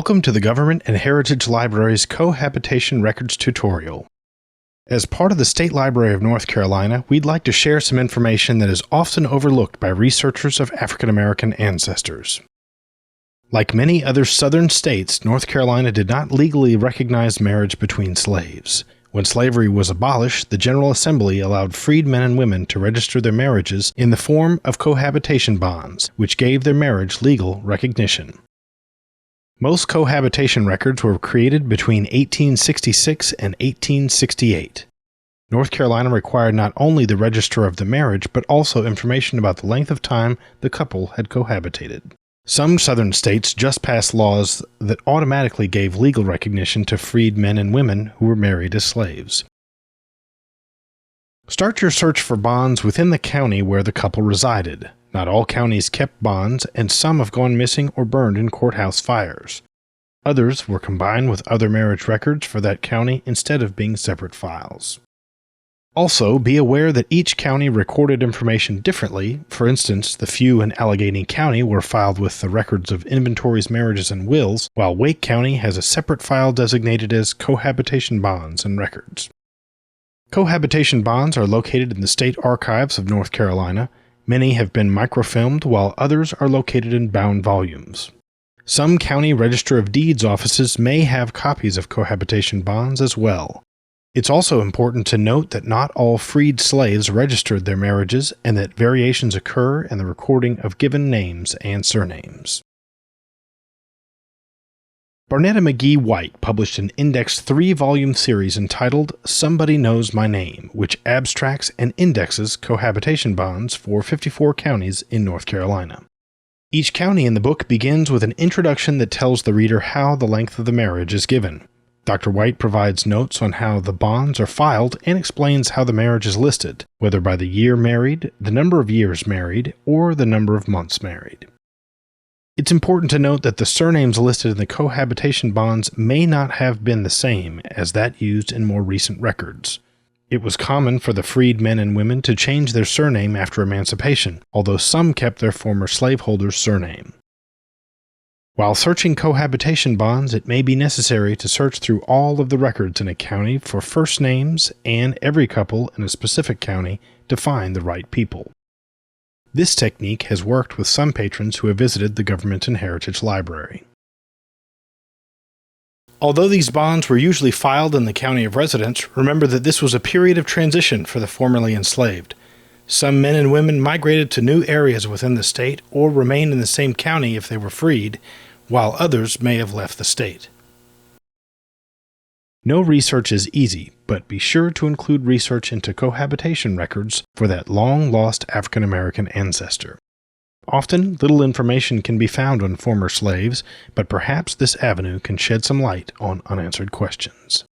Welcome to the Government and Heritage Library's Cohabitation Records tutorial. As part of the State Library of North Carolina, we'd like to share some information that is often overlooked by researchers of African American ancestors. Like many other southern states, North Carolina did not legally recognize marriage between slaves. When slavery was abolished, the General Assembly allowed freed men and women to register their marriages in the form of cohabitation bonds, which gave their marriage legal recognition. Most cohabitation records were created between 1866 and 1868. North Carolina required not only the register of the marriage, but also information about the length of time the couple had cohabitated. Some southern states just passed laws that automatically gave legal recognition to freed men and women who were married as slaves. Start your search for bonds within the county where the couple resided. Not all counties kept bonds, and some have gone missing or burned in courthouse fires. Others were combined with other marriage records for that county instead of being separate files. Also, be aware that each county recorded information differently. For instance, the few in Allegheny County were filed with the records of inventories, marriages, and wills, while Wake County has a separate file designated as cohabitation bonds and records. Cohabitation bonds are located in the State Archives of North Carolina. Many have been microfilmed, while others are located in bound volumes. Some county Register of Deeds offices may have copies of cohabitation bonds as well. It's also important to note that not all freed slaves registered their marriages, and that variations occur in the recording of given names and surnames. Barnetta McGee White published an indexed 3-volume series entitled Somebody Knows My Name, which abstracts and indexes cohabitation bonds for 54 counties in North Carolina. Each county in the book begins with an introduction that tells the reader how the length of the marriage is given. Dr. White provides notes on how the bonds are filed and explains how the marriage is listed, whether by the year married, the number of years married, or the number of months married. It's important to note that the surnames listed in the cohabitation bonds may not have been the same as that used in more recent records. It was common for the freed men and women to change their surname after emancipation, although some kept their former slaveholder's surname. While searching cohabitation bonds, it may be necessary to search through all of the records in a county for first names and every couple in a specific county to find the right people. This technique has worked with some patrons who have visited the Government and Heritage Library. Although these bonds were usually filed in the county of residence, remember that this was a period of transition for the formerly enslaved. Some men and women migrated to new areas within the state or remained in the same county if they were freed, while others may have left the state. No research is easy, but be sure to include research into cohabitation records for that long-lost African American ancestor. Often, little information can be found on former slaves, but perhaps this avenue can shed some light on unanswered questions.